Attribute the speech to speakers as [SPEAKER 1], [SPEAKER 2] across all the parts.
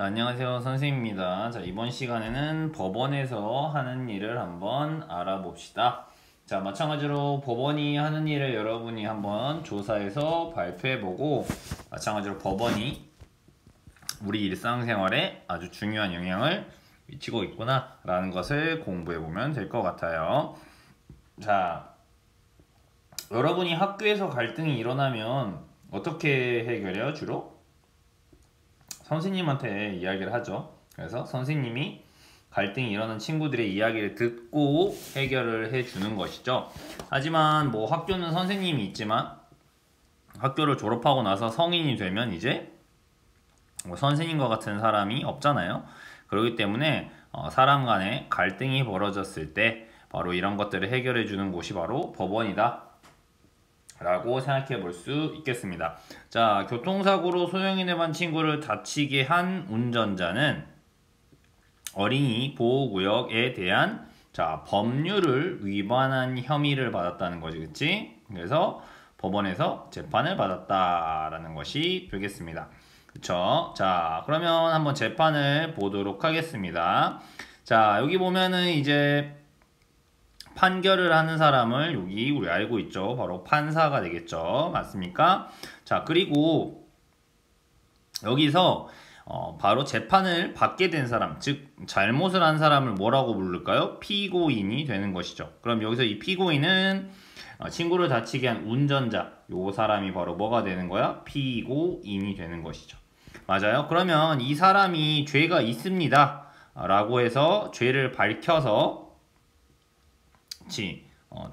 [SPEAKER 1] 안녕하세요. 선생님입니다. 자, 이번 시간에는 법원에서 하는 일을 한번 알아봅시다. 자, 마찬가지로 법원이 하는 일을 여러분이 한번 조사해서 발표해보고, 마찬가지로 법원이 우리 일상생활에 아주 중요한 영향을 미치고 있구나 라는 것을 공부해보면 될 것 같아요. 자, 여러분이 학교에서 갈등이 일어나면 어떻게 해결해요, 주로? 선생님한테 이야기를 하죠. 그래서 선생님이 갈등이 일어난 친구들의 이야기를 듣고 해결을 해주는 것이죠. 하지만 뭐 학교는 선생님이 있지만 학교를 졸업하고 나서 성인이 되면 이제 뭐 선생님과 같은 사람이 없잖아요. 그렇기 때문에 사람 간에 갈등이 벌어졌을 때 바로 이런 것들을 해결해 주는 곳이 바로 법원이다 라고 생각해 볼 수 있겠습니다. 자, 교통사고로 소형인에 반 친구를 다치게 한 운전자는 어린이 보호구역에 대한 법률을 위반한 혐의를 받았다는 거지, 그치? 그래서 법원에서 재판을 받았다라는 것이 되겠습니다. 그쵸? 자, 그러면 한번 재판을 보도록 하겠습니다. 자, 여기 보면은 이제 판결을 하는 사람을 여기 우리 알고 있죠. 바로 판사가 되겠죠. 맞습니까? 자, 그리고 여기서 바로 재판을 받게 된 사람, 즉 잘못을 한 사람을 뭐라고 부를까요? 피고인이 되는 것이죠. 그럼 여기서 이 피고인은 친구를 다치게 한 운전자, 요 사람이 바로 뭐가 되는 거야? 피고인이 되는 것이죠. 맞아요. 그러면 이 사람이 죄가 있습니다 라고 해서 죄를 밝혀서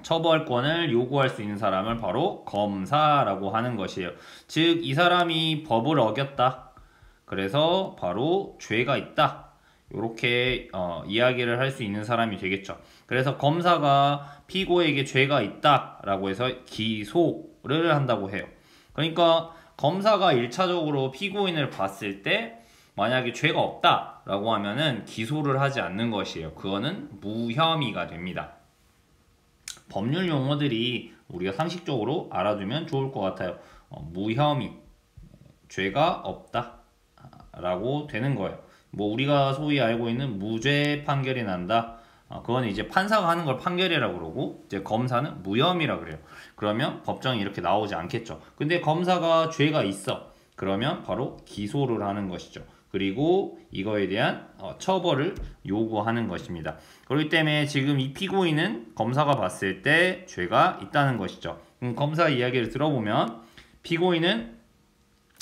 [SPEAKER 1] 처벌권을 요구할 수 있는 사람을 바로 검사라고 하는 것이에요. 즉, 이 사람이 법을 어겼다. 그래서 바로 죄가 있다. 이렇게 이야기를 할 수 있는 사람이 되겠죠. 그래서 검사가 피고에게 죄가 있다라고 해서 기소를 한다고 해요. 그러니까 검사가 1차적으로 피고인을 봤을 때 만약에 죄가 없다라고 하면은 기소를 하지 않는 것이에요. 그거는 무혐의가 됩니다. 법률 용어들이 우리가 상식적으로 알아두면 좋을 것 같아요. 무혐의, 죄가 없다 라고 되는 거예요. 뭐 우리가 소위 알고 있는 무죄 판결이 난다. 그건 이제 판사가 하는 걸 판결이라고 그러고 이제 검사는 무혐의라 그래요. 그러면 법정이 이렇게 나오지 않겠죠. 근데 검사가 죄가 있어. 그러면 바로 기소를 하는 것이죠. 그리고 이거에 대한 처벌을 요구하는 것입니다. 그렇기 때문에 지금 이 피고인은 검사가 봤을 때 죄가 있다는 것이죠. 검사 이야기를 들어보면 피고인은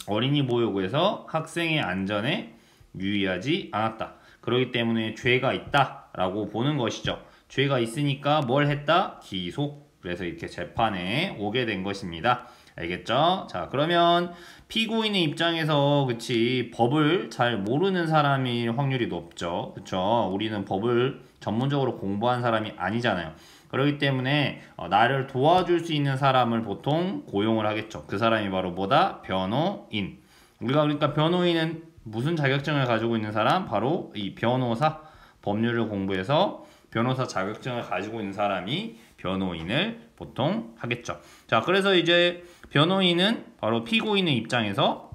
[SPEAKER 1] 어린이 보호구에서 학생의 안전에 유의하지 않았다. 그렇기 때문에 죄가 있다라고 보는 것이죠. 죄가 있으니까 뭘 했다? 기소. 그래서 이렇게 재판에 오게 된 것입니다. 알겠죠? 자, 그러면 피고인의 입장에서 그치 법을 잘 모르는 사람일 확률이 높죠. 그쵸? 우리는 법을 전문적으로 공부한 사람이 아니잖아요. 그렇기 때문에 나를 도와줄 수 있는 사람을 보통 고용을 하겠죠. 그 사람이 바로 뭐다? 변호인. 우리가 그러니까 변호인은 무슨 자격증을 가지고 있는 사람? 바로 이 변호사. 법률을 공부해서 변호사 자격증을 가지고 있는 사람이 변호인을 보통 하겠죠. 자, 그래서 이제 변호인은 바로 피고인의 입장에서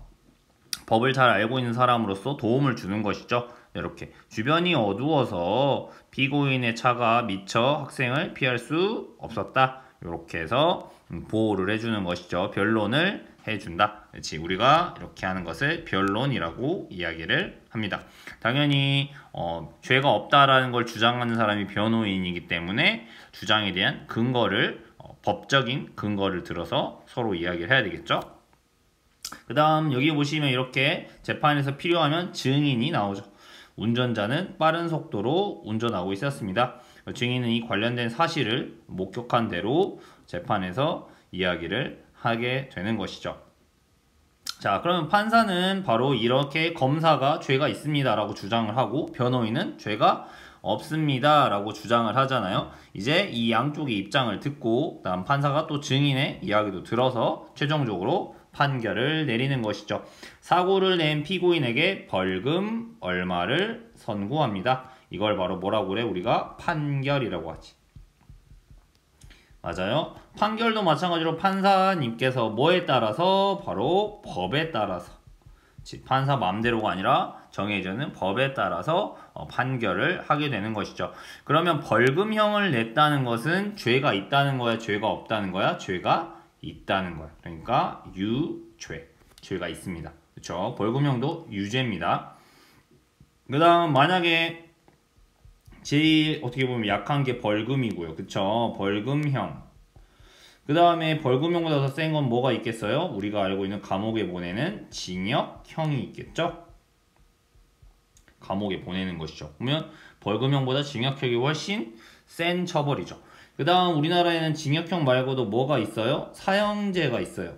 [SPEAKER 1] 법을 잘 알고 있는 사람으로서 도움을 주는 것이죠. 이렇게 주변이 어두워서 피고인의 차가 미처 학생을 피할 수 없었다. 이렇게 해서 보호를 해주는 것이죠. 변론을 해준다. 그렇지. 우리가 이렇게 하는 것을 변론이라고 이야기를 합니다. 당연히 죄가 없다라는 걸 주장하는 사람이 변호인이기 때문에 주장에 대한 근거를 법적인 근거를 들어서 서로 이야기를 해야 되겠죠. 그 다음 여기 보시면 이렇게 재판에서 필요하면 증인이 나오죠. 운전자는 빠른 속도로 운전하고 있었습니다. 증인은 이 관련된 사실을 목격한 대로 재판에서 이야기를 하게 되는 것이죠. 자, 그러면 판사는 바로 이렇게 검사가 죄가 있습니다 라고 주장을 하고 변호인은 죄가 없습니다 라고 주장을 하잖아요. 이제 이 양쪽의 입장을 듣고 다음 판사가 또 증인의 이야기도 들어서 최종적으로 판결을 내리는 것이죠. 사고를 낸 피고인에게 벌금 얼마를 선고합니다. 이걸 바로 뭐라고 그래? 우리가 판결이라고 하지. 맞아요. 판결도 마찬가지로 판사님께서 뭐에 따라서? 바로 법에 따라서 판사 마음대로가 아니라 정해지는 법에 따라서 판결을 하게 되는 것이죠. 그러면 벌금형을 냈다는 것은 죄가 있다는 거야, 죄가 없다는 거야? 죄가 있다는 거야. 그러니까 유죄, 죄가 있습니다. 그렇죠? 벌금형도 유죄입니다. 그 다음 만약에 제일 어떻게 보면 약한 게 벌금이고요. 그쵸? 벌금형. 그 다음에 벌금형보다 더 센 건 뭐가 있겠어요? 우리가 알고 있는 감옥에 보내는 징역형이 있겠죠? 감옥에 보내는 것이죠. 그러면 벌금형보다 징역형이 훨씬 센 처벌이죠. 그 다음 우리나라에는 징역형 말고도 뭐가 있어요? 사형제가 있어요.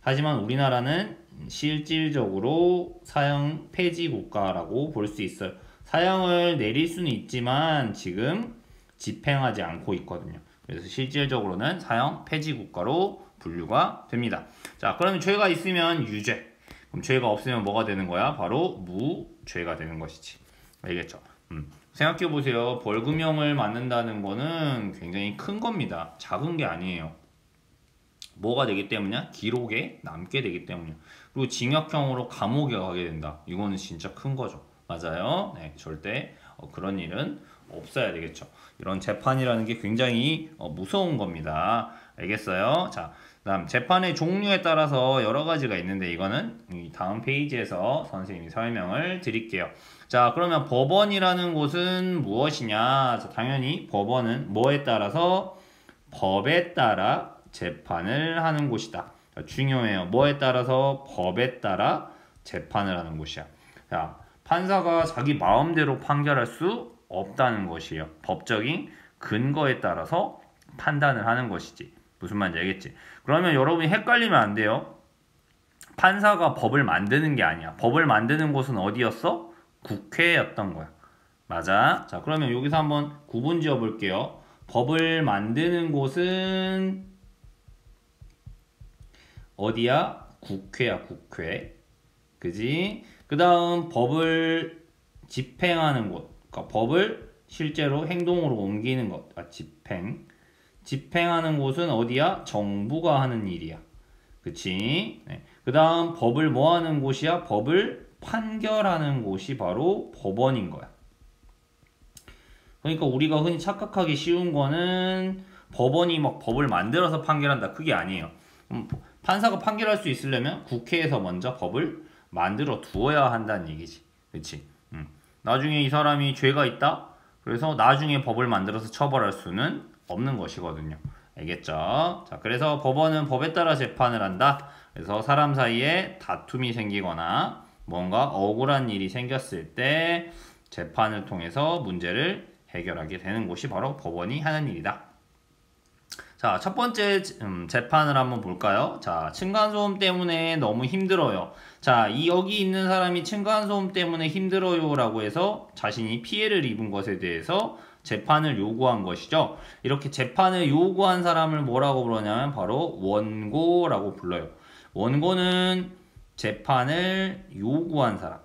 [SPEAKER 1] 하지만 우리나라는 실질적으로 사형 폐지 국가라고 볼 수 있어요. 사형을 내릴 수는 있지만 지금 집행하지 않고 있거든요. 그래서 실질적으로는 사형 폐지 국가로 분류가 됩니다. 자, 그러면 죄가 있으면 유죄. 그럼 죄가 없으면 뭐가 되는 거야? 바로 무죄가 되는 것이지. 알겠죠? 생각해 보세요. 벌금형을 맞는다는 거는 굉장히 큰 겁니다. 작은 게 아니에요. 뭐가 되기 때문이야? 기록에 남게 되기 때문이야. 그리고 징역형으로 감옥에 가게 된다. 이거는 진짜 큰 거죠. 맞아요. 네, 절대 그런 일은 없어야 되겠죠. 이런 재판이라는 게 굉장히 무서운 겁니다. 알겠어요? 자, 그다음 재판의 종류에 따라서 여러 가지가 있는데 이거는 이 다음 페이지에서 선생님이 설명을 드릴게요. 자, 그러면 법원이라는 곳은 무엇이냐? 자, 당연히 법원은 뭐에 따라서? 법에 따라 재판을 하는 곳이다. 자, 중요해요. 뭐에 따라서? 법에 따라 재판을 하는 곳이야. 자, 판사가 자기 마음대로 판결할 수 없다는 것이에요. 법적인 근거에 따라서 판단을 하는 것이지. 무슨 말인지 알겠지? 그러면 여러분이 헷갈리면 안 돼요. 판사가 법을 만드는 게 아니야. 법을 만드는 곳은 어디였어? 국회였던 거야. 맞아. 자, 그러면 여기서 한번 구분 지어 볼게요. 법을 만드는 곳은 어디야? 국회야, 국회. 그지? 그 다음 법을 집행하는 곳. 그러니까 법을 실제로 행동으로 옮기는 것. 집행. 집행하는 곳은 어디야? 정부가 하는 일이야. 그치? 네. 그 다음 법을 뭐 하는 곳이야? 법을 판결하는 곳이 바로 법원인 거야. 그러니까 우리가 흔히 착각하기 쉬운 거는 법원이 막 법을 만들어서 판결한다. 그게 아니에요. 판사가 판결할 수 있으려면 국회에서 먼저 법을 만들어 두어야 한다는 얘기지. 그치? 나중에 이 사람이 죄가 있다? 그래서 나중에 법을 만들어서 처벌할 수는 없는 것이거든요. 알겠죠? 자, 그래서 법원은 법에 따라 재판을 한다. 그래서 사람 사이에 다툼이 생기거나 뭔가 억울한 일이 생겼을 때 재판을 통해서 문제를 해결하게 되는 곳이 바로 법원이 하는 일이다. 자, 첫 번째 재판을 한번 볼까요? 자, 층간소음 때문에 너무 힘들어요. 자, 여기 있는 사람이 층간소음 때문에 힘들어요 라고 해서 자신이 피해를 입은 것에 대해서 재판을 요구한 것이죠. 이렇게 재판을 요구한 사람을 뭐라고 부르냐면 바로 원고라고 불러요. 원고는 재판을 요구한 사람.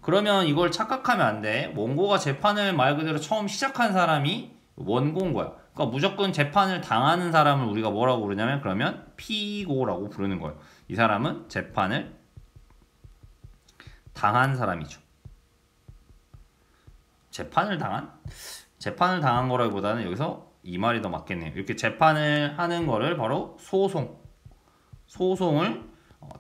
[SPEAKER 1] 그러면 이걸 착각하면 안 돼. 원고가 재판을 말 그대로 처음 시작한 사람이 원고인 거야. 그러니까 무조건 재판을 당하는 사람을 우리가 뭐라고 부르냐면 그러면 피고라고 부르는 거예요. 이 사람은 재판을 당한 사람이죠. 재판을 당한 거라기보다는 여기서 이 말이 더 맞겠네요. 이렇게 재판을 하는 거를 바로 소송을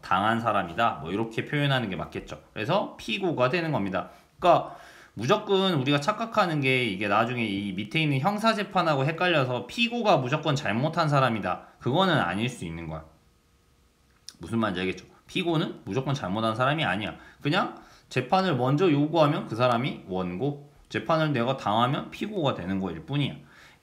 [SPEAKER 1] 당한 사람이다. 뭐 이렇게 표현하는 게 맞겠죠. 그래서 피고가 되는 겁니다. 그러니까 무조건 우리가 착각하는 게 이게 나중에 이 밑에 있는 형사재판하고 헷갈려서 피고가 무조건 잘못한 사람이다. 그거는 아닐 수 있는 거야. 무슨 말인지 알겠죠? 피고는 무조건 잘못한 사람이 아니야. 그냥 재판을 먼저 요구하면 그 사람이 원고, 재판을 내가 당하면 피고가 되는 거일 뿐이야.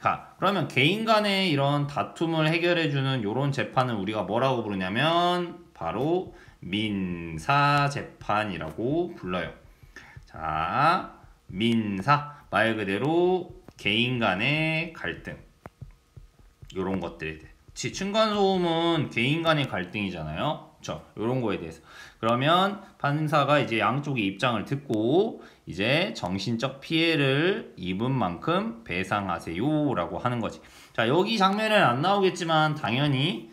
[SPEAKER 1] 자, 그러면 개인 간의 이런 다툼을 해결해주는 이런 재판을 우리가 뭐라고 부르냐면 바로 민사재판이라고 불러요. 자, 민사, 말 그대로 개인 간의 갈등, 이런 것들에 대해. 층간소음은 개인 간의 갈등이잖아요. 그쵸? 이런 거에 대해서. 그러면 판사가 이제 양쪽의 입장을 듣고 이제 정신적 피해를 입은 만큼 배상하세요 라고 하는 거지. 자, 여기 장면은 안 나오겠지만 당연히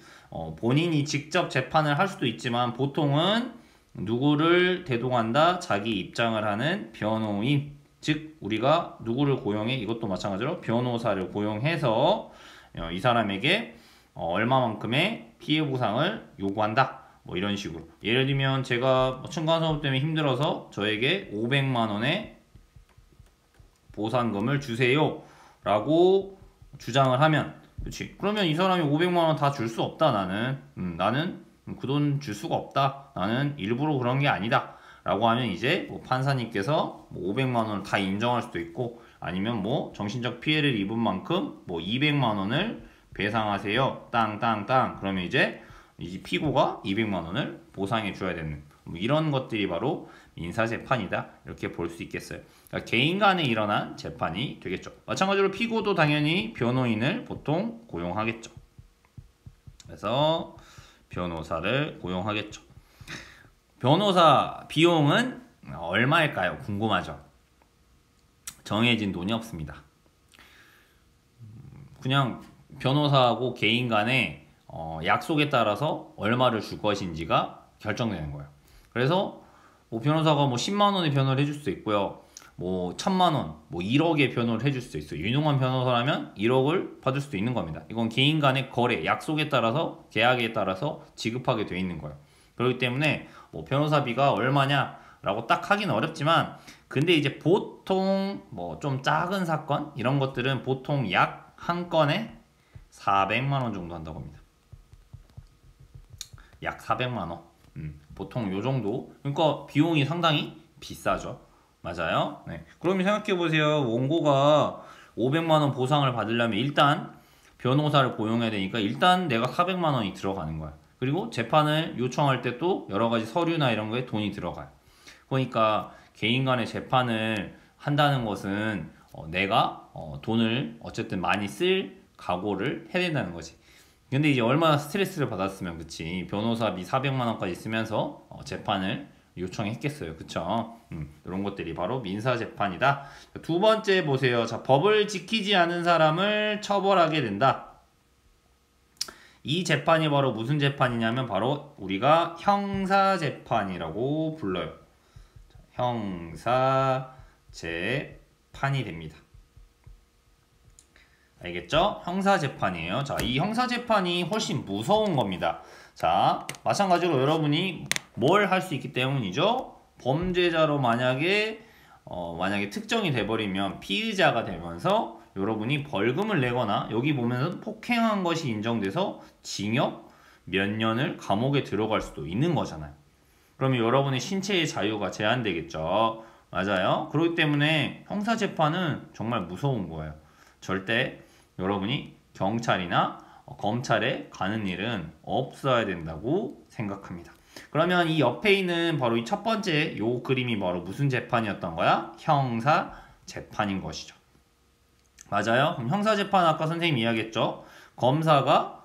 [SPEAKER 1] 본인이 직접 재판을 할 수도 있지만 보통은 누구를 대동한다? 자기 입장을 하는 변호인. 즉 우리가 누구를 고용해? 이것도 마찬가지로 변호사를 고용해서 이 사람에게 얼마만큼의 피해 보상을 요구한다. 뭐 이런 식으로. 예를 들면 제가 층간소음 때문에 힘들어서 저에게 500만 원의 보상금을 주세요 라고 주장을 하면, 그렇지, 그러면 이 사람이 500만 원 다 줄 수 없다. 나는 그 돈 줄 수가 없다. 나는 일부러 그런 게 아니다 라고 하면 이제 뭐 판사님께서 뭐 500만 원을 다 인정할 수도 있고, 아니면 뭐 정신적 피해를 입은 만큼 뭐 200만 원을 배상하세요 땅땅땅, 그러면 이제 피고가 200만 원을 보상해 줘야 되는 뭐 이런 것들이 바로 민사재판이다, 이렇게 볼 수 있겠어요. 그러니까 개인 간에 일어난 재판이 되겠죠. 마찬가지로 피고도 당연히 변호인을 보통 고용하겠죠. 그래서 변호사를 고용하겠죠. 변호사 비용은 얼마일까요? 궁금하죠. 정해진 돈이 없습니다. 그냥 변호사하고 개인 간에 약속에 따라서 얼마를 줄 것인지가 결정되는 거예요. 그래서 뭐 변호사가 뭐 10만 원의 변호를 해줄 수도 있고요. 뭐 1000만 원, 뭐 1억의 변호를 해줄 수도 있어요. 유능한 변호사라면 1억을 받을 수도 있는 겁니다. 이건 개인 간의 거래, 약속에 따라서, 계약에 따라서 지급하게 돼 있는 거예요. 그렇기 때문에 뭐 변호사비가 얼마냐라고 딱 하기는 어렵지만, 근데 이제 보통 뭐 좀 작은 사건 이런 것들은 보통 약 한 건에 400만 원 정도 한다고 합니다. 약 400만 원. 보통 요 정도. 그러니까 비용이 상당히 비싸죠. 맞아요. 네. 그러면 생각해 보세요. 원고가 500만 원 보상을 받으려면 일단 변호사를 고용해야 되니까 일단 내가 400만 원이 들어가는 거야. 그리고 재판을 요청할 때 또 여러 가지 서류나 이런 거에 돈이 들어가요. 그러니까 개인 간의 재판을 한다는 것은 내가 돈을 어쨌든 많이 쓸 각오를 해야 된다는 거지. 근데 이제 얼마나 스트레스를 받았으면, 그치, 변호사비 400만 원까지 쓰면서 재판을 요청했겠어요. 그쵸? 이런 것들이 바로 민사재판이다. 두 번째 보세요. 자, 법을 지키지 않은 사람을 처벌하게 된다. 이 재판이 바로 무슨 재판이냐면 바로 우리가 형사재판이라고 불러요. 형사재판이 됩니다. 알겠죠? 형사재판이에요. 자, 이 형사재판이 훨씬 무서운 겁니다. 자, 마찬가지로 여러분이 뭘 할 수 있기 때문이죠? 범죄자로 만약에 특정이 돼버리면 피의자가 되면서 여러분이 벌금을 내거나, 여기 보면은 폭행한 것이 인정돼서 징역 몇 년을 감옥에 들어갈 수도 있는 거잖아요. 그러면 여러분의 신체의 자유가 제한되겠죠. 맞아요. 그렇기 때문에 형사재판은 정말 무서운 거예요. 절대 여러분이 경찰이나 검찰에 가는 일은 없어야 된다고 생각합니다. 그러면 이 옆에 있는 바로 이 첫 번째 요 그림이 바로 무슨 재판이었던 거야? 형사재판인 것이죠. 맞아요. 그럼 형사재판 아까 선생님이 이야기했죠. 검사가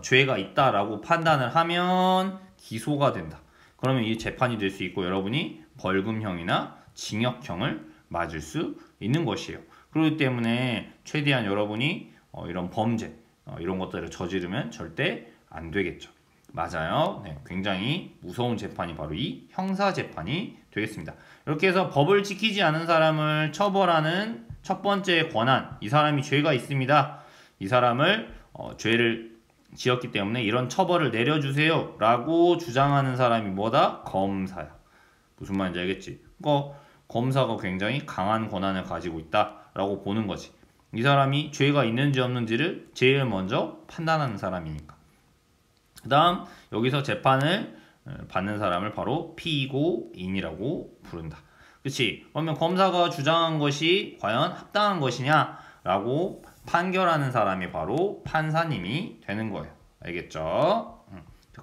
[SPEAKER 1] 죄가 있다라고 판단을 하면 기소가 된다. 그러면 이 재판이 될 수 있고 여러분이 벌금형이나 징역형을 맞을 수 있는 것이에요. 그렇기 때문에 최대한 여러분이 이런 범죄 이런 것들을 저지르면 절대 안 되겠죠. 맞아요. 네, 굉장히 무서운 재판이 바로 이 형사재판이 되겠습니다. 이렇게 해서 법을 지키지 않은 사람을 처벌하는 첫 번째 권한, 이 사람이 죄가 있습니다. 이 사람을 죄를 지었기 때문에 이런 처벌을 내려주세요 라고 주장하는 사람이 뭐다? 검사야. 무슨 말인지 알겠지? 그러니까 검사가 굉장히 강한 권한을 가지고 있다라고 보는 거지. 이 사람이 죄가 있는지 없는지를 제일 먼저 판단하는 사람이니까. 그 다음 여기서 재판을 받는 사람을 바로 피고인이라고 부른다. 그치? 그러면 검사가 주장한 것이 과연 합당한 것이냐 라고 판결하는 사람이 바로 판사님이 되는 거예요. 알겠죠?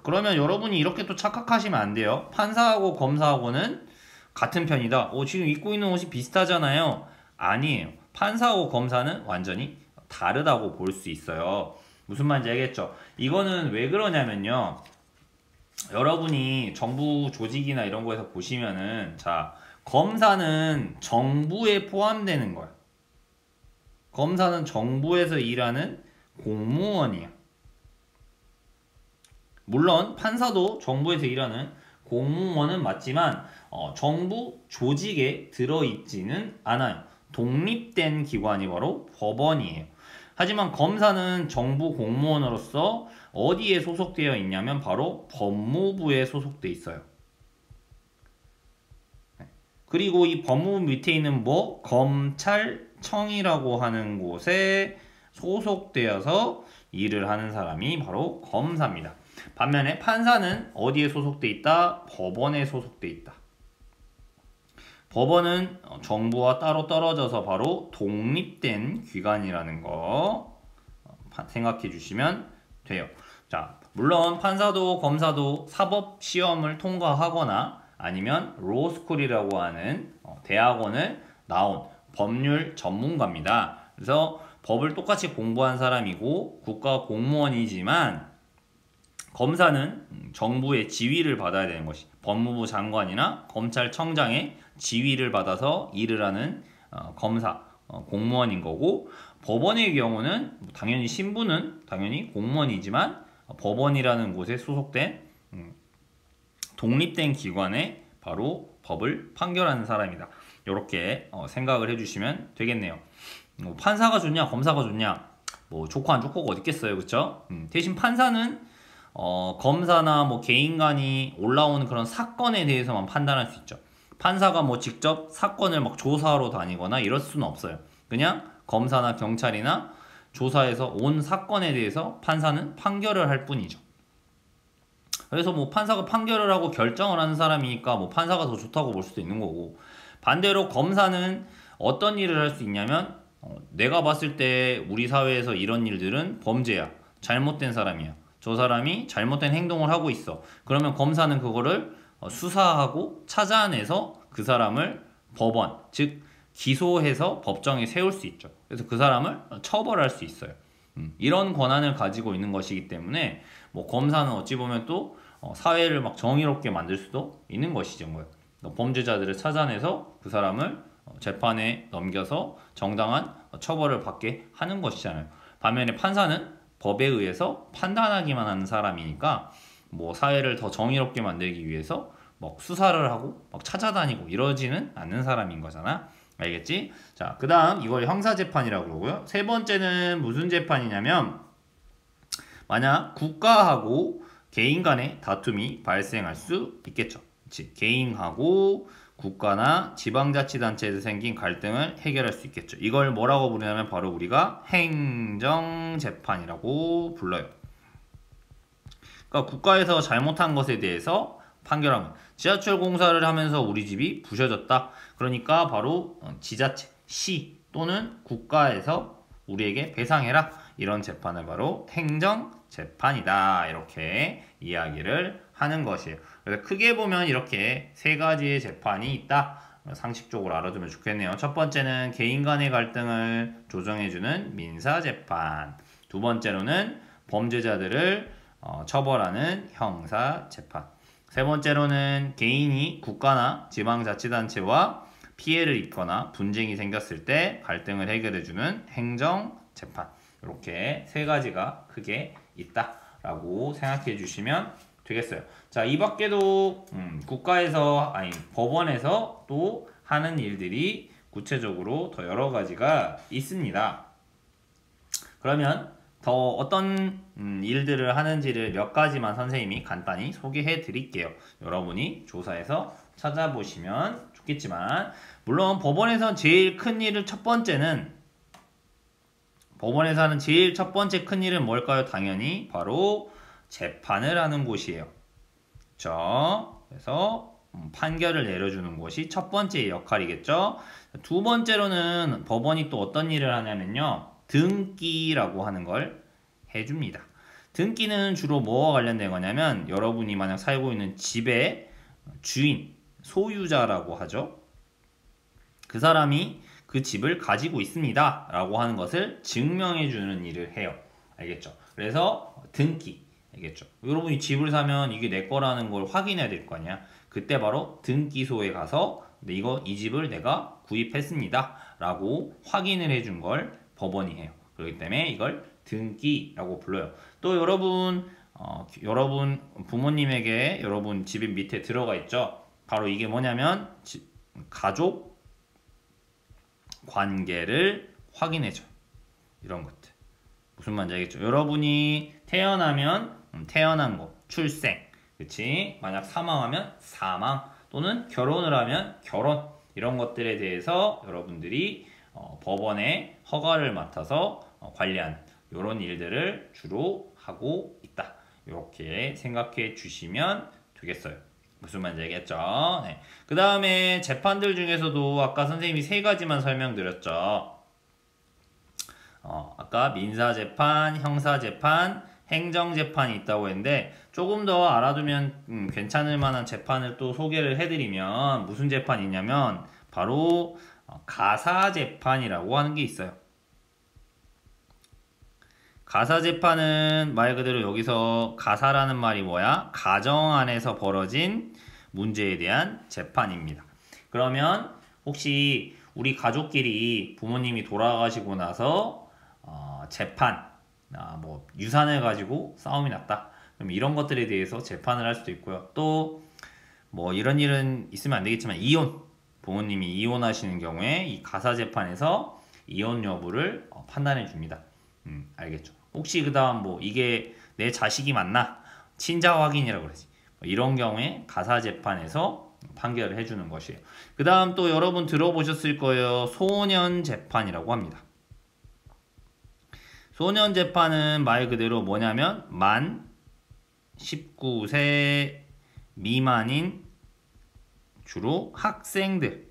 [SPEAKER 1] 그러면 여러분이 이렇게 또 착각하시면 안 돼요. 판사하고 검사하고는 같은 편이다. 지금 입고 있는 옷이 비슷하잖아요. 아니에요. 판사하고 검사는 완전히 다르다고 볼 수 있어요. 무슨 말인지 알겠죠? 이거는 왜 그러냐면요. 여러분이 정부 조직이나 이런 거에서 보시면은, 자, 검사는 정부에 포함되는 거야. 검사는 정부에서 일하는 공무원이야. 물론 판사도 정부에서 일하는 공무원은 맞지만 정부 조직에 들어있지는 않아요. 독립된 기관이 바로 법원이에요. 하지만 검사는 정부 공무원으로서 어디에 소속되어 있냐면 바로 법무부에 소속돼 있어요. 그리고 이 법무부 밑에 있는 뭐 검찰청이라고 하는 곳에 소속되어서 일을 하는 사람이 바로 검사입니다. 반면에 판사는 어디에 소속돼 있다? 법원에 소속돼 있다. 법원은 정부와 따로 떨어져서 바로 독립된 기관이라는 거 생각해 주시면 돼요. 자, 물론 판사도 검사도 사법 시험을 통과하거나 아니면 로스쿨이라고 하는 대학원을 나온 법률 전문가입니다. 그래서 법을 똑같이 공부한 사람이고 국가 공무원이지만 검사는 정부의 지위를 받아야 되는 것이 법무부 장관이나 검찰청장의 지위를 받아서 일을 하는 검사, 공무원인 거고, 법원의 경우는 당연히 신분은 당연히 공무원이지만 법원이라는 곳에 소속된 독립된 기관에 바로 법을 판결하는 사람이다. 이렇게 생각을 해주시면 되겠네요. 판사가 좋냐 검사가 좋냐, 뭐 좋고 안 좋고가 어디 있겠어요, 그렇죠? 대신 판사는 검사나 뭐 개인 간이 올라오는 그런 사건에 대해서만 판단할 수 있죠. 판사가 뭐 직접 사건을 막 조사하러 다니거나 이럴 수는 없어요. 그냥 검사나 경찰이나 조사해서 온 사건에 대해서 판사는 판결을 할 뿐이죠. 그래서 뭐 판사가 판결을 하고 결정을 하는 사람이니까 뭐 판사가 더 좋다고 볼 수도 있는 거고, 반대로 검사는 어떤 일을 할 수 있냐면 내가 봤을 때 우리 사회에서 이런 일들은 범죄야, 잘못된 사람이야, 저 사람이 잘못된 행동을 하고 있어. 그러면 검사는 그거를 수사하고 찾아내서 그 사람을 법원, 즉 기소해서 법정에 세울 수 있죠. 그래서 그 사람을 처벌할 수 있어요. 이런 권한을 가지고 있는 것이기 때문에 뭐 검사는 어찌 보면 또 사회를 막 정의롭게 만들 수도 있는 것이죠. 뭐 범죄자들을 찾아내서 그 사람을 재판에 넘겨서 정당한 처벌을 받게 하는 것이잖아요. 반면에 판사는 법에 의해서 판단하기만 하는 사람이니까 뭐 사회를 더 정의롭게 만들기 위해서 막 수사를 하고 막 찾아다니고 이러지는 않는 사람인 거잖아. 알겠지? 자, 그 다음 이걸 형사재판이라고 그러고요. 세 번째는 무슨 재판이냐면, 만약 국가하고 개인 간의 다툼이 발생할 수 있겠죠. 즉 개인하고 국가나 지방자치단체에서 생긴 갈등을 해결할 수 있겠죠. 이걸 뭐라고 부르냐면 바로 우리가 행정재판이라고 불러요. 그러니까 국가에서 잘못한 것에 대해서 판결하면, 지하철 공사를 하면서 우리 집이 부셔졌다. 그러니까 바로 지자체, 시 또는 국가에서 우리에게 배상해라. 이런 재판을 바로 행정재판이다. 이렇게 이야기를 하는 것이에요. 그래서 크게 보면 이렇게 세 가지의 재판이 있다. 상식적으로 알아두면 좋겠네요. 첫 번째는 개인 간의 갈등을 조정해주는 민사재판. 두 번째로는 범죄자들을 처벌하는 형사재판. 세 번째로는 개인이 국가나 지방자치단체와 피해를 입거나 분쟁이 생겼을 때 갈등을 해결해주는 행정재판. 이렇게 세 가지가 크게 있다라고 생각해 주시면 되겠어요. 자, 이 밖에도 국가에서 아니 법원에서 또 하는 일들이 구체적으로 더 여러 가지가 있습니다. 그러면 더 어떤 일들을 하는지를 몇 가지만 선생님이 간단히 소개해 드릴게요. 여러분이 조사해서 찾아보시면 좋겠지만, 물론 법원에서 제일 큰 일을 법원에서 하는 제일 첫 번째 큰 일은 뭘까요? 당연히 바로 재판을 하는 곳이에요. 그렇죠? 그래서 판결을 내려주는 것이 첫 번째 역할이겠죠. 두 번째로는 법원이 또 어떤 일을 하냐면요, 등기라고 하는 걸 해줍니다. 등기는 주로 뭐와 관련된 거냐면, 여러분이 만약 살고 있는 집의 주인, 소유자라고 하죠. 그 사람이 그 집을 가지고 있습니다 라고 하는 것을 증명해주는 일을 해요. 알겠죠? 그래서 등기. 알겠죠? 여러분이 집을 사면 이게 내 거라는 걸 확인해야 될 거 아니야. 그때 바로 등기소에 가서 이 집을 내가 구입했습니다 라고 확인을 해준 걸 법원이 해요. 그렇기 때문에 이걸 등기라고 불러요. 또 여러분 여러분 부모님에게 여러분 집 밑에 들어가 있죠. 바로 이게 뭐냐면 가족 관계를 확인해줘. 이런 것들. 무슨 말인지 알겠죠? 여러분이 태어나면 태어난 거, 출생, 그치? 만약 사망하면 사망, 또는 결혼을 하면 결혼, 이런 것들에 대해서 여러분들이 법원의 허가를 맡아서 관리하는 이런 일들을 주로 하고 있다. 이렇게 생각해 주시면 되겠어요. 무슨 말인지 알겠죠? 네. 그 다음에 재판들 중에서도 아까 선생님이 세 가지만 설명드렸죠. 아까 민사재판, 형사재판, 행정재판이 있다고 했는데 조금 더 알아두면 괜찮을 만한 재판을 또 소개를 해드리면 무슨 재판이 있냐면 바로 가사재판이라고 하는 게 있어요. 가사재판은 말 그대로 여기서 가사라는 말이 뭐야? 가정 안에서 벌어진 문제에 대한 재판입니다. 그러면 혹시 우리 가족끼리 부모님이 돌아가시고 나서 재판, 뭐 유산을 가지고 싸움이 났다. 그럼 이런 것들에 대해서 재판을 할 수도 있고요. 또 뭐 이런 일은 있으면 안 되겠지만 이혼, 부모님이 이혼하시는 경우에 이 가사재판에서 이혼 여부를 판단해 줍니다. 알겠죠? 혹시 그 다음 뭐 이게 내 자식이 맞나? 친자 확인이라고 그러지. 이런 경우에 가사재판에서 판결을 해주는 것이에요. 그 다음 또 여러분 들어보셨을 거예요. 소년재판이라고 합니다. 소년재판은 말 그대로 뭐냐면 만 19세 미만인 주로 학생들,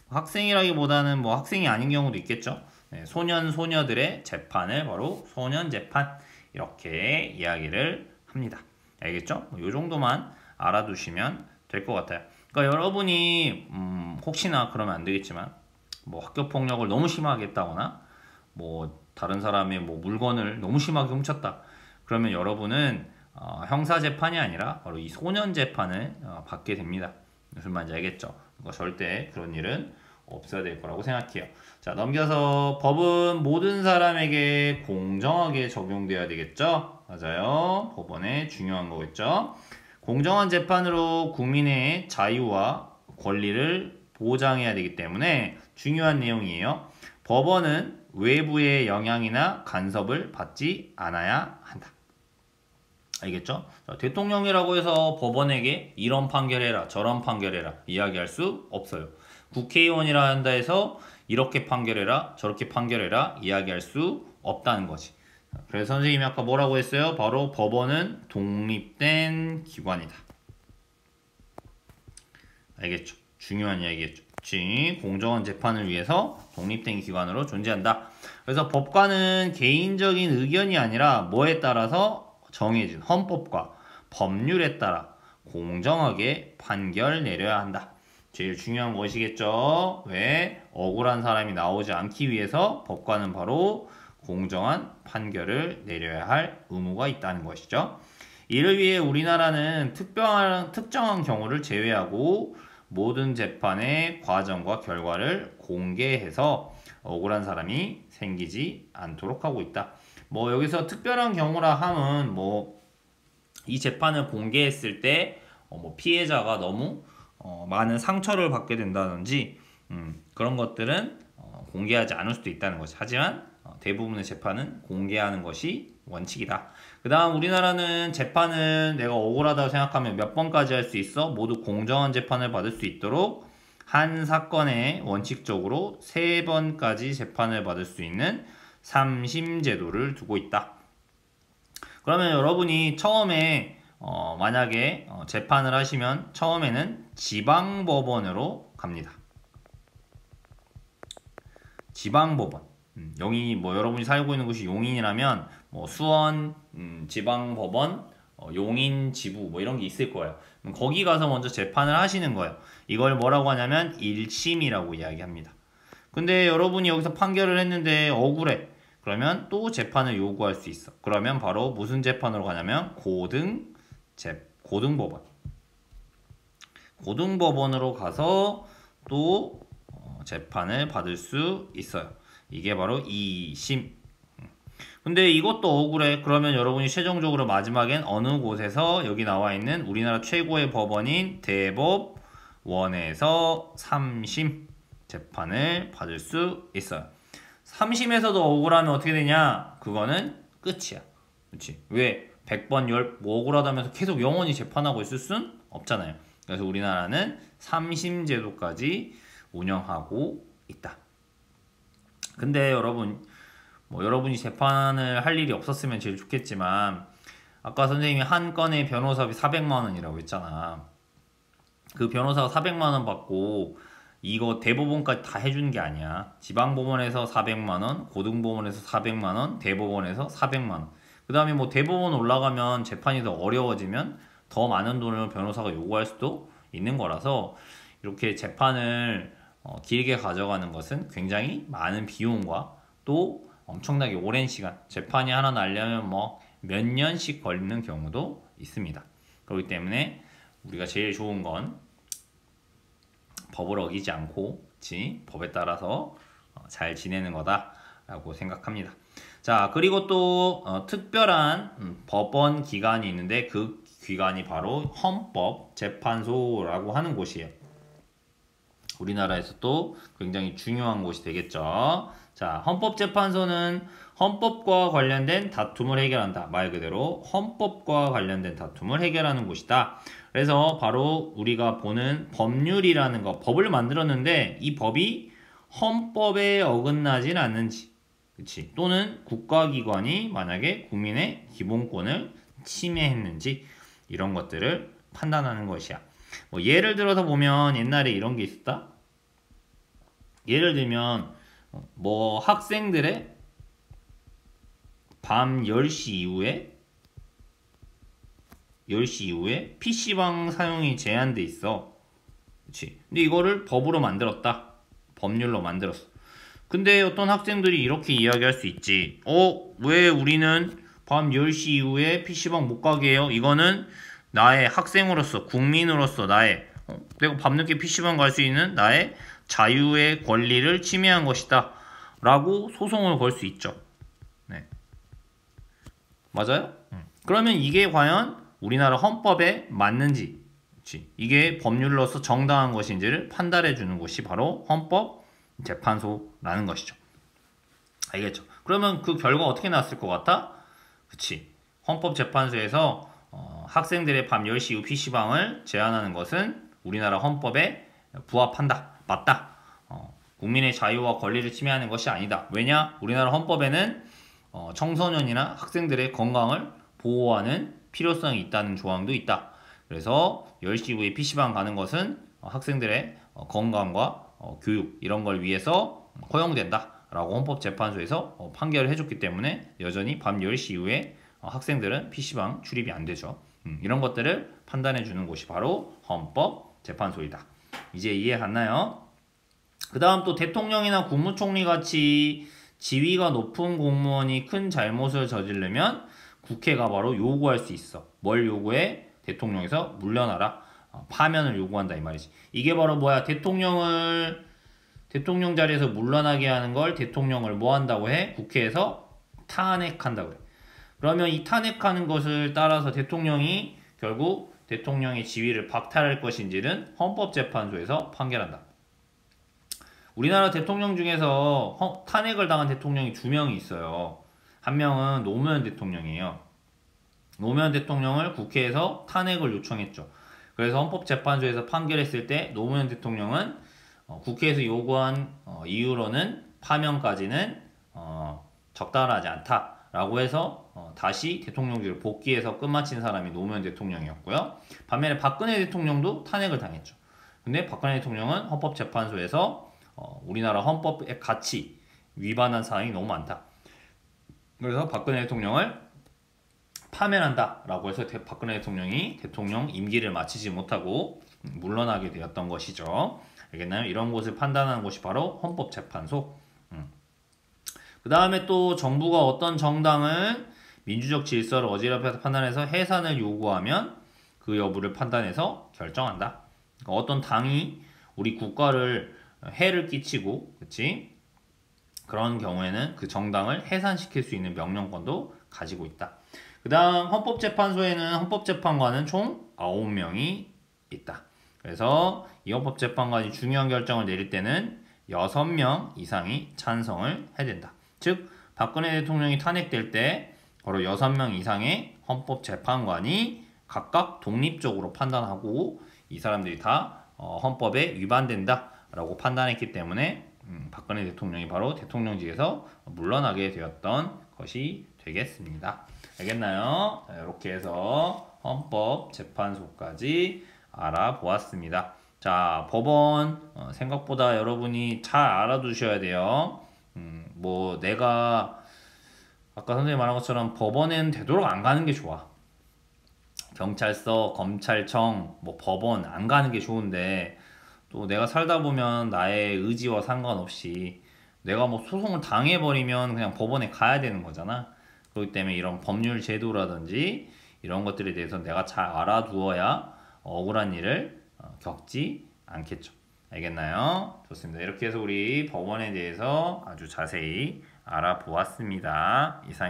[SPEAKER 1] 학생이라기보다는 뭐 학생이 아닌 경우도 있겠죠. 네, 소년 소녀들의 재판을 바로 소년재판 이렇게 이야기를 합니다. 알겠죠? 이 정도만 알아두시면 될 것 같아요. 그러니까 여러분이 혹시나 그러면 안 되겠지만 뭐 학교폭력을 너무 심하게 했다거나 뭐 다른 사람의 뭐 물건을 너무 심하게 훔쳤다. 그러면 여러분은 형사재판이 아니라 바로 이 소년재판을 받게 됩니다. 무슨 말인지 알겠죠? 절대 그런 일은 없어야 될 거라고 생각해요. 자, 넘겨서 법은 모든 사람에게 공정하게 적용돼야 되겠죠? 맞아요. 법원의 중요한 거겠죠? 공정한 재판으로 국민의 자유와 권리를 보장해야 되기 때문에 중요한 내용이에요. 법원은 외부의 영향이나 간섭을 받지 않아야 한다. 알겠죠? 자, 대통령이라고 해서 법원에게 이런 판결해라 저런 판결해라 이야기할 수 없어요. 국회의원이라 한다 해서 이렇게 판결해라 저렇게 판결해라 이야기할 수 없다는 거지. 그래서 선생님이 아까 뭐라고 했어요? 바로 법원은 독립된 기관이다. 알겠죠? 중요한 이야기겠죠. 공정한 재판을 위해서 독립된 기관으로 존재한다. 그래서 법관은 개인적인 의견이 아니라 뭐에 따라서 정해진 헌법과 법률에 따라 공정하게 판결 내려야 한다. 제일 중요한 것이겠죠. 왜? 억울한 사람이 나오지 않기 위해서 법관은 바로 공정한 판결을 내려야 할 의무가 있다는 것이죠. 이를 위해 우리나라는 특정한 경우를 제외하고 모든 재판의 과정과 결과를 공개해서 억울한 사람이 생기지 않도록 하고 있다. 뭐 여기서 특별한 경우라 함은 뭐 이 재판을 공개했을 때 뭐 피해자가 너무 많은 상처를 받게 된다든지 그런 것들은 공개하지 않을 수도 있다는 것이. 하지만 대부분의 재판은 공개하는 것이 원칙이다. 그 다음 우리나라는 재판은 내가 억울하다고 생각하면 몇 번까지 할 수 있어? 모두 공정한 재판을 받을 수 있도록 한 사건에 원칙적으로 3번까지 재판을 받을 수 있는 3심 제도를 두고 있다. 그러면 여러분이 처음에 만약에 재판을 하시면 처음에는 지방법원으로 갑니다. 지방법원. 여기 뭐 여러분이 살고 있는 곳이 용인이라면 뭐 수원 지방법원 용인지부 뭐 이런 게 있을 거예요. 거기 가서 먼저 재판을 하시는 거예요. 이걸 뭐라고 하냐면 1심이라고 이야기합니다. 근데 여러분이 여기서 판결을 했는데 억울해. 그러면 또 재판을 요구할 수 있어. 그러면 바로 무슨 재판으로 가냐면 고등법원. 고등법원으로 가서 또 재판을 받을 수 있어요. 이게 바로 2심. 근데 이것도 억울해. 그러면 여러분이 최종적으로 마지막엔 어느 곳에서 여기 나와 있는 우리나라 최고의 법원인 대법원에서 3심 재판을 받을 수 있어요. 3심에서도 억울하면 어떻게 되냐? 그거는 끝이야. 그렇지? 왜? 100번 뭐 억울하다면서 계속 영원히 재판하고 있을 순 없잖아요. 그래서 우리나라는 3심 제도까지 운영하고 있다. 근데 여러분, 여러분이 재판을 할 일이 없었으면 제일 좋겠지만, 아까 선생님이 한 건의 변호사비 400만 원이라고 했잖아. 그 변호사가 400만 원 받고 이거 대법원까지 다 해주는 게 아니야. 지방법원에서 400만 원, 고등법원에서 400만 원, 대법원에서 400만 원. 그 다음에 뭐 대법원 올라가면 재판이 더 어려워지면 더 많은 돈을 변호사가 요구할 수도 있는 거라서, 이렇게 재판을 길게 가져가는 것은 굉장히 많은 비용과 또 엄청나게 오랜 시간, 재판이 하나 나려면 뭐 몇 년씩 걸리는 경우도 있습니다. 그렇기 때문에 우리가 제일 좋은 건 법을 어기지 않고, 그치? 법에 따라서 잘 지내는 거다라고 생각합니다. 자, 그리고 또 특별한 법원 기관이 있는데, 그 기관이 바로 헌법재판소라고 하는 곳이에요. 우리나라에서 또 굉장히 중요한 곳이 되겠죠. 자, 헌법재판소는 헌법과 관련된 다툼을 해결한다. 말 그대로 헌법과 관련된 다툼을 해결하는 곳이다. 그래서 바로 우리가 보는 법률이라는 거, 법을 만들었는데 이 법이 헌법에 어긋나진 않는지, 그치? 또는 국가기관이 만약에 국민의 기본권을 침해했는지, 이런 것들을 판단하는 것이야. 뭐 예를 들어서 보면 옛날에 이런 게 있었다. 예를 들면 뭐 학생들의 밤 10시 이후에 PC방 사용이 제한돼 있어. 그치? 근데 이거를 법으로 만들었다. 법률로 만들었어. 근데 어떤 학생들이 이렇게 이야기할 수 있지. 왜 우리는 밤 10시 이후에 PC방 못 가게 해요? 이거는 나의 학생으로서, 국민으로서 나의 내가 밤늦게 PC방 갈 수 있는 나의 자유의 권리를 침해한 것이다 라고 소송을 걸 수 있죠. 네. 맞아요? 그러면 이게 과연 우리나라 헌법에 맞는지, 그치? 이게 법률로서 정당한 것인지를 판단해 주는 곳이 바로 헌법재판소라는 것이죠. 알겠죠? 그러면 그 결과 어떻게 났을 것 같아? 그치? 헌법재판소에서 학생들의 밤 10시 이후 PC방을 제한하는 것은 우리나라 헌법에 부합한다. 맞다. 국민의 자유와 권리를 침해하는 것이 아니다. 왜냐? 우리나라 헌법에는 청소년이나 학생들의 건강을 보호하는 필요성이 있다는 조항도 있다. 그래서 10시 이후에 PC방 가는 것은 학생들의 건강과 교육 이런 걸 위해서 허용된다 라고 헌법재판소에서 판결을 해줬기 때문에 여전히 밤 10시 이후에 학생들은 PC방 출입이 안 되죠. 이런 것들을 판단해 주는 곳이 바로 헌법재판소이다. 이제 이해갔나요? 그 다음 또 대통령이나 국무총리 같이 지위가 높은 공무원이 큰 잘못을 저지르면 국회가 바로 요구할 수 있어. 뭘 요구해? 대통령에서 물러나라. 파면을 요구한다 이 말이지. 이게 바로 뭐야? 대통령 자리에서 물러나게 하는 걸 대통령을 뭐 한다고 해? 국회에서 탄핵한다고 해. 그러면 이 탄핵하는 것을 따라서 대통령이 결국 대통령의 지위를 박탈할 것인지는 헌법재판소에서 판결한다. 우리나라 대통령 중에서 탄핵을 당한 대통령이 2명이 있어요. 한 명은 노무현 대통령이에요. 노무현 대통령을 국회에서 탄핵을 요청했죠. 그래서 헌법재판소에서 판결했을 때 노무현 대통령은 국회에서 요구한 이유로는 파면까지는 적당하지 않다라고 해서 다시 대통령직을 복귀해서 끝마친 사람이 노무현 대통령이었고요. 반면에 박근혜 대통령도 탄핵을 당했죠. 근데 박근혜 대통령은 헌법재판소에서 우리나라 헌법의 가치 위반한 사항이 너무 많다. 그래서 박근혜 대통령을 파면한다 라고 해서 박근혜 대통령이 대통령 임기를 마치지 못하고 물러나게 되었던 것이죠. 알겠나요? 이런 것을 판단하는 곳이 바로 헌법재판소. 그 다음에 또 정부가 어떤 정당을 민주적 질서를 어지럽혀서 판단해서 해산을 요구하면 그 여부를 판단해서 결정한다. 그러니까 어떤 당이 우리 국가를 해를 끼치고, 그치? 그런 경우에는 그 정당을 해산시킬 수 있는 명령권도 가지고 있다. 그 다음 헌법재판소에는 헌법재판관은 총 9명이 있다. 그래서 이 헌법재판관이 중요한 결정을 내릴 때는 6명 이상이 찬성을 해야 된다. 즉 박근혜 대통령이 탄핵될 때 바로 6명 이상의 헌법재판관이 각각 독립적으로 판단하고 이 사람들이 다 헌법에 위반된다 라고 판단했기 때문에 박근혜 대통령이 바로 대통령직에서 물러나게 되었던 것이 되겠습니다. 알겠나요? 자, 이렇게 해서 헌법재판소까지 알아보았습니다. 자, 법원 생각보다 여러분이 잘 알아두셔야 돼요. 뭐 내가 아까 선생님 말한 것처럼 법원에는 되도록 안 가는 게 좋아. 경찰서, 검찰청, 뭐 법원 안 가는 게 좋은데 또 내가 살다 보면 나의 의지와 상관없이 내가 뭐 소송을 당해버리면 그냥 법원에 가야 되는 거잖아. 그렇기 때문에 이런 법률 제도라든지 이런 것들에 대해서 내가 잘 알아두어야 억울한 일을 겪지 않겠죠. 알겠나요? 좋습니다. 이렇게 해서 우리 법원에 대해서 아주 자세히 알아보았습니다. 이상입니다.